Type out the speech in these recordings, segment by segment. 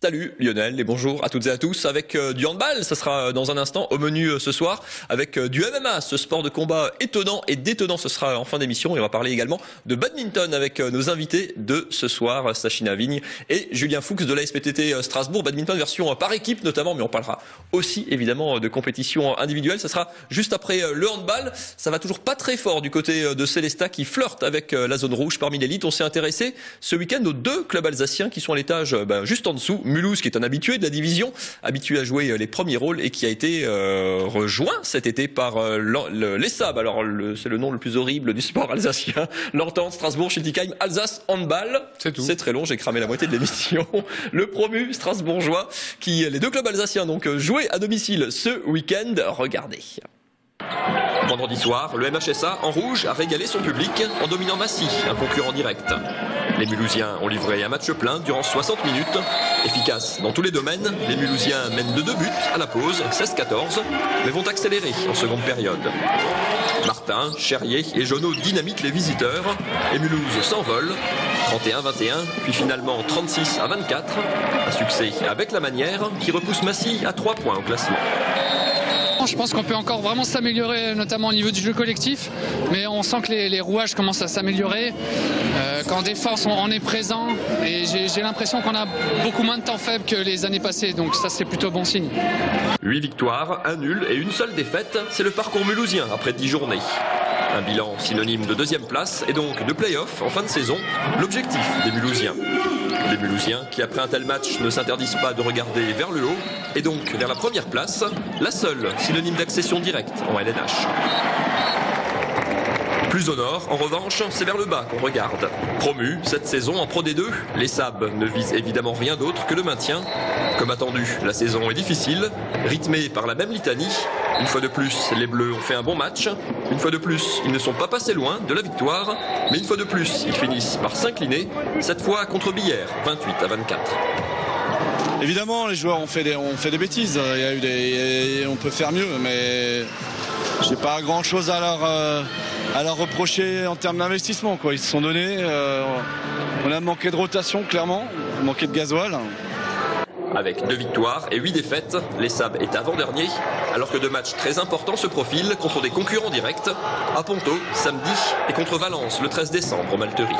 Salut Lionel et bonjour à toutes et à tous avec du handball, ça sera dans un instant au menu ce soir avec du MMA, ce sport de combat étonnant et détonnant, ce sera en fin d'émission et on va parler également de badminton avec nos invités de ce soir, Sachina Vigne et Julien Fuchs de la SPTT Strasbourg, badminton version par équipe notamment, mais on parlera aussi évidemment de compétition individuelle, ça sera juste après le handball, ça va toujours pas très fort du côté de Célestat qui flirte avec la zone rouge parmi l'élite, on s'est intéressé ce week-end aux deux clubs alsaciens qui sont à l'étage juste en dessous. Mulhouse qui est un habitué de la division, habitué à jouer les premiers rôles et qui a été rejoint cet été par l'ESAB. Alors c'est le nom le plus horrible du sport alsacien. L'Entente Strasbourg, Schiltigheim, Alsace, handball. C'est tout. C'est très long, j'ai cramé la moitié de l'émission. Le promu strasbourgeois les deux clubs alsaciens donc jouaient à domicile ce week-end. Regardez. Vendredi soir, le MHSA en rouge a régalé son public en dominant Massy, un concurrent direct. Les Mulhousiens ont livré un match plein durant 60 minutes. Efficace dans tous les domaines, les Mulhousiens mènent de 2 buts à la pause, 16-14, mais vont accélérer en seconde période. Martin, Cherrier et Jonot dynamitent les visiteurs et Mulhouse s'envole. 31-21, puis finalement 36-24. Un succès avec la manière qui repousse Massy à 3 points au classement. Je pense qu'on peut encore vraiment s'améliorer, notamment au niveau du jeu collectif, mais on sent que les rouages commencent à s'améliorer. Qu'en défense, on est présent et j'ai l'impression qu'on a beaucoup moins de temps faible que les années passées, donc ça c'est plutôt bon signe. 8 victoires, 1 nul et une seule défaite, c'est le parcours mulhousien après 10 journées. Un bilan synonyme de 2e place et donc de play-off en fin de saison, l'objectif des Mulhousiens. Les Mulhousiens qui après un tel match ne s'interdisent pas de regarder vers le haut et donc vers la première place, la seule synonyme d'accession directe en LNH. Plus au nord, en revanche, c'est vers le bas qu'on regarde. Promu cette saison en Pro D2, les SAB ne visent évidemment rien d'autre que le maintien. Comme attendu, la saison est difficile, rythmée par la même litanie. Une fois de plus, les Bleus ont fait un bon match. Une fois de plus, ils ne sont pas passés loin de la victoire. Mais une fois de plus, ils finissent par s'incliner, cette fois contre Billère, 28-24. Évidemment, les joueurs ont fait des bêtises. On peut faire mieux, mais j'ai pas grand-chose à leur reprocher en termes d'investissement. Ils se sont donnés. On a manqué de rotation, clairement. Manqué de gasoil. Avec 2 victoires et 8 défaites, les SAB est avant-dernier, alors que 2 matchs très importants se profilent contre des concurrents directs, à Ponto, samedi, et contre Valence, le 13 décembre, au Malterie.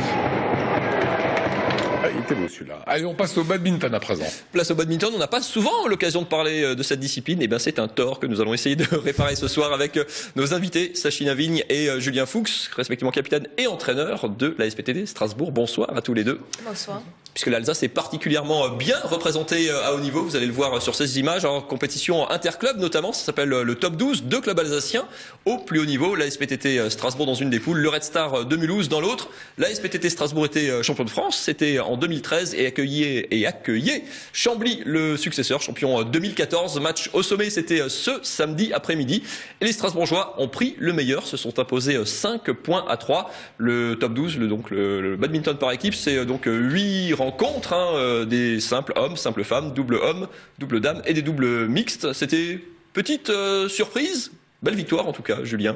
Il était beau celui-là. Allez, on passe au badminton à présent. Place au badminton, on n'a pas souvent l'occasion de parler de cette discipline. Et bien c'est un tort que nous allons essayer de réparer ce soir avec nos invités, Sachina Vigne et Julien Fuchs, respectivement capitaine et entraîneur de la SPTT Strasbourg. Bonsoir à tous les deux. Bonsoir. Puisque l'Alsace est particulièrement bien représentée à haut niveau, vous allez le voir sur ces images, en compétition interclub notamment, ça s'appelle le top 12, 2 clubs alsaciens au plus haut niveau, la SPTT Strasbourg dans une des poules, le Red Star de Mulhouse dans l'autre. La SPTT Strasbourg était champion de France, c'était en 2013 et accueillait Chambly, le successeur, champion 2014. Match au sommet, c'était ce samedi après-midi. Et les Strasbourgeois ont pris le meilleur, se sont imposés 5 points à 3. Le top 12, le badminton par équipe, c'est donc 8 rencontres, des simples hommes, simples femmes, double homme, double dame et des doubles mixtes. C'était petite surprise, belle victoire en tout cas, Julien.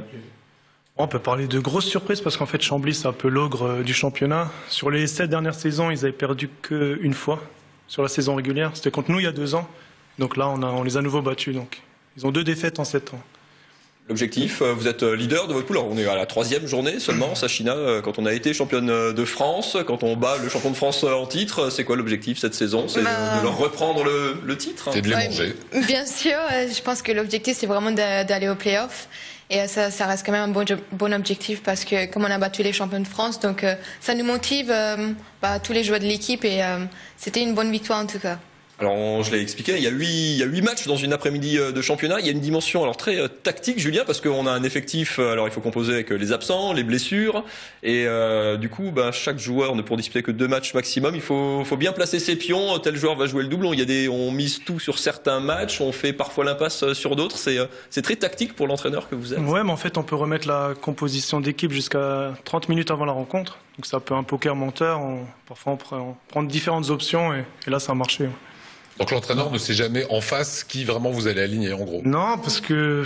On peut parler de grosses surprises parce qu'en fait Chambly c'est un peu l'ogre du championnat. Sur les 7 dernières saisons, ils avaient perdu qu'une fois sur la saison régulière. C'était contre nous il y a 2 ans. Donc là on les a nouveau battus. Donc ils ont 2 défaites en 7 ans. L'objectif, vous êtes leader de votre poule. Alors, on est à la 3e journée seulement, Sachina, quand on a été championne de France, quand on bat le champion de France en titre, c'est quoi l'objectif cette saison? C'est de leur reprendre le titre? C'est de les manger. Bien sûr, je pense que l'objectif c'est vraiment d'aller au play-off. Et ça reste quand même un bon objectif parce que comme on a battu les champions de France, donc ça nous motive tous les joueurs de l'équipe et c'était une bonne victoire en tout cas. Alors, je l'ai expliqué, il y a 8 matchs dans une après-midi de championnat. Il y a une dimension alors très tactique, Julien, parce qu'on a un effectif, alors il faut composer avec les absents, les blessures, et du coup, chaque joueur ne pourra disputer que 2 matchs maximum. Il faut bien placer ses pions. Tel joueur va jouer le doublon. On mise tout sur certains matchs, on fait parfois l'impasse sur d'autres. C'est très tactique pour l'entraîneur que vous êtes. Ouais, mais en fait, on peut remettre la composition d'équipe jusqu'à 30 minutes avant la rencontre. Donc c'est un peu un poker menteur. Parfois, on prend différentes options, et là, ça a marché. Donc l'entraîneur ne sait jamais en face qui vraiment vous allez aligner, en gros. Non, parce que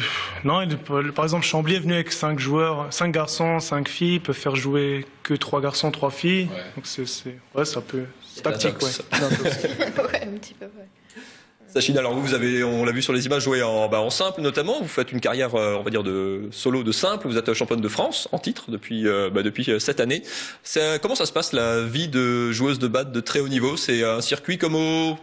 par exemple, Chambly est venu avec 5 joueurs, 5 garçons, 5 filles, ils peuvent faire jouer que 3 garçons, 3 filles. Ouais. Donc c'est un peu tactique, ouais. Ouais, un petit peu, ouais. Sachine, alors vous avez, on l'a vu sur les images, jouer en simple notamment. Vous faites une carrière, on va dire, de solo de simple. Vous êtes championne de France en titre depuis cette année. Comment ça se passe la vie de joueuse de badminton de très haut niveau? C'est un circuit comme on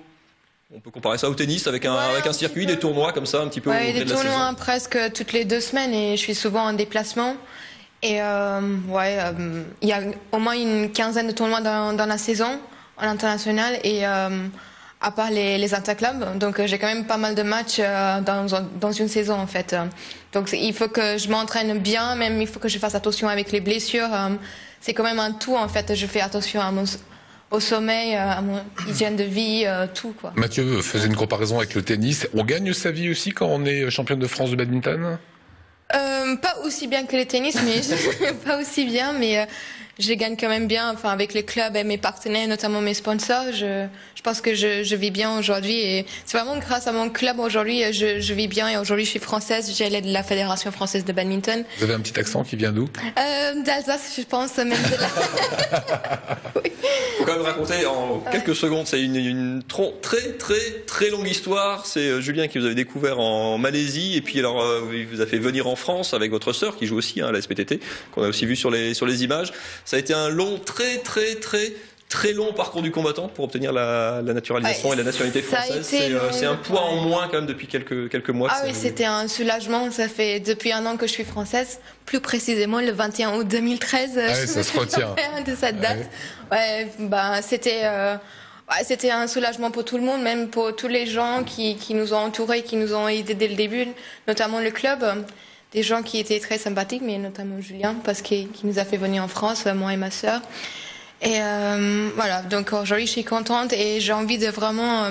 peut comparer ça au tennis avec un circuit, des tournois comme ça un petit peu. Ouais, au gré des de la saison. tournois presque toutes les 2 semaines et je suis souvent en déplacement. Et il y a au moins une quinzaine de tournois dans la saison en international et à part les interclubs, donc j'ai quand même pas mal de matchs dans une saison en fait. Donc il faut que je m'entraîne bien, même il faut que je fasse attention avec les blessures. C'est quand même un tout en fait. Je fais attention au sommeil, à mon hygiène de vie, tout quoi. Mathieu faisait une comparaison avec le tennis. On gagne sa vie aussi quand on est championne de France de badminton? Pas aussi bien que le tennis, mais pas aussi bien, mais je gagne quand même bien. Enfin, avec les clubs et mes partenaires, notamment mes sponsors, je pense que je vis bien aujourd'hui. Et c'est vraiment grâce à mon club aujourd'hui, je vis bien. Et aujourd'hui, je suis française. J'ai l'aide de la Fédération française de badminton. Vous avez un petit accent qui vient d'où? D'Alsace, je pense, même de là. Oui. Faut quand même raconter en quelques secondes. C'est une très longue histoire. C'est Julien qui vous avez découvert en Malaisie et puis alors il vous a fait venir en France avec votre sœur qui joue aussi à la SPTT, qu'on a aussi vu sur les images. Ça a été un long, très long parcours du combattant pour obtenir la naturalisation et la nationalité française. C'est un poids en moins quand même depuis quelques mois. Ah oui, c'était un soulagement. Ça fait depuis 1 an que je suis française, plus précisément le 21 août 2013. Ah oui, ça se retient. De cette date. Ouais, c'était un soulagement pour tout le monde, même pour tous les gens qui nous ont entourés, qui nous ont aidés dès le début, notamment le club. Des gens qui étaient très sympathiques, mais notamment Julien, parce qu'il nous a fait venir en France, moi et ma sœur. Et voilà, donc aujourd'hui je suis contente et j'ai envie de vraiment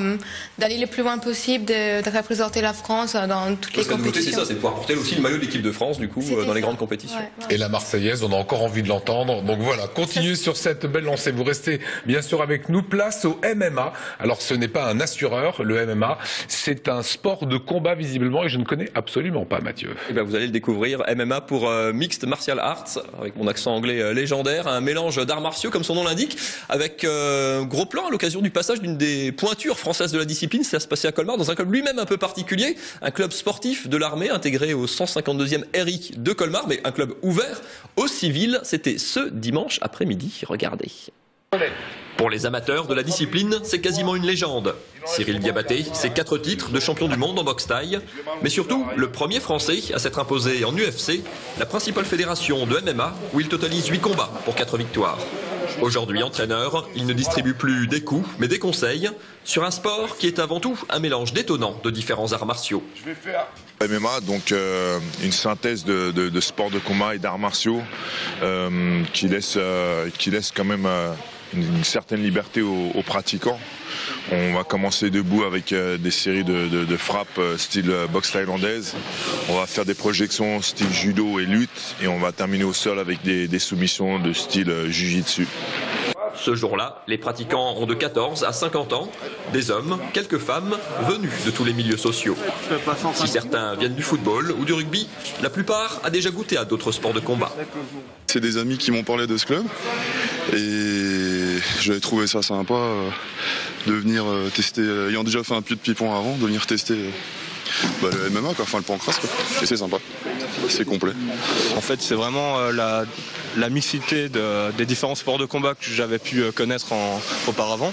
d'aller le plus loin possible, de représenter la France dans toutes les compétitions. C'est ça, c'est de pouvoir porter aussi le maillot de l'équipe de France du coup dans les grandes compétitions. Et la Marseillaise, on a encore envie de l'entendre. Donc voilà, continuez sur cette belle lancée. Vous restez bien sûr avec nous. Place au MMA. Alors ce n'est pas un assureur, le MMA, c'est un sport de combat visiblement et je ne connais absolument pas, Mathieu. Et ben vous allez le découvrir, MMA pour Mixed Martial Arts, avec mon accent anglais légendaire, un mélange d'arts martiaux comme son nom l'indique, avec gros plan à l'occasion du passage d'une des pointures françaises de la discipline. Ça se passait à Colmar, dans un club lui-même un peu particulier, un club sportif de l'armée intégré au 152e RI de Colmar, mais un club ouvert aux civils. C'était ce dimanche après-midi. Regardez. Pour les amateurs de la discipline, c'est quasiment une légende. Cyril Diabaté, c'est 4 titres de champion du monde en boxe taille, mais surtout le premier Français à s'être imposé en UFC, la principale fédération de MMA, où il totalise 8 combats pour 4 victoires. Aujourd'hui entraîneur, il ne distribue plus des coups, mais des conseils sur un sport qui est avant tout un mélange détonnant de différents arts martiaux. MMA, donc une synthèse de sport de combat et d'arts martiaux qui laisse quand même une certaine liberté aux pratiquants. On va commencer debout avec des séries de frappes style boxe thaïlandaise. On va faire des projections style judo et lutte et on va terminer au sol avec des soumissions de style jiu-jitsu. Ce jour-là, les pratiquants ont de 14 à 50 ans, des hommes, quelques femmes, venus de tous les milieux sociaux. Si certains viennent du football ou du rugby, la plupart a déjà goûté à d'autres sports de combat. C'est des amis qui m'ont parlé de ce club et j'avais trouvé ça sympa de venir tester, ayant déjà fait un pied de pipon avant, de venir tester le MMA, enfin le pancras, quoi. Et c'est sympa, c'est complet. En fait, c'est vraiment la mixité des différents sports de combat que j'avais pu connaître auparavant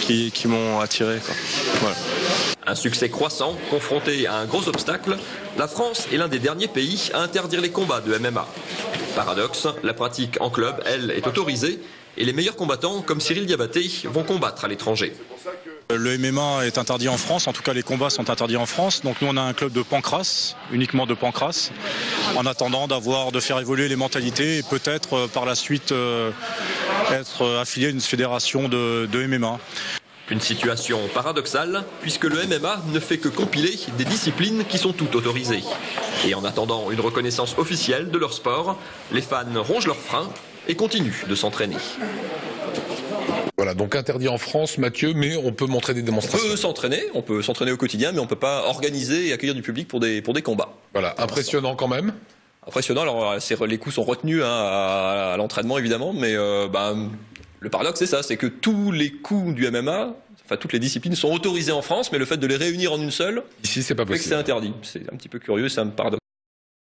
qui m'ont attiré, quoi. Voilà. Un succès croissant, confronté à un gros obstacle, la France est l'un des derniers pays à interdire les combats de MMA. Paradoxe, la pratique en club, elle, est autorisée et les meilleurs combattants, comme Cyril Diabaté, vont combattre à l'étranger. Le MMA est interdit en France, en tout cas les combats sont interdits en France. Donc nous on a un club de pancras, uniquement de pancras, en attendant de faire évoluer les mentalités et peut-être par la suite être affilié à une fédération de MMA. Une situation paradoxale, puisque le MMA ne fait que compiler des disciplines qui sont toutes autorisées. Et en attendant une reconnaissance officielle de leur sport, les fans rongent leurs freins et continuent de s'entraîner. Voilà, donc interdit en France, Mathieu, mais on peut montrer des démonstrations. On peut s'entraîner au quotidien, mais on peut pas organiser et accueillir du public pour des combats. Voilà, impressionnant quand même. Impressionnant, alors les coups sont retenus à l'entraînement évidemment, mais le paradoxe c'est ça, c'est que tous les coups du MMA, enfin toutes les disciplines sont autorisées en France, mais le fait de les réunir en une seule, ici c'est pas possible. C'est interdit. C'est un petit peu curieux, c'est un paradoxe.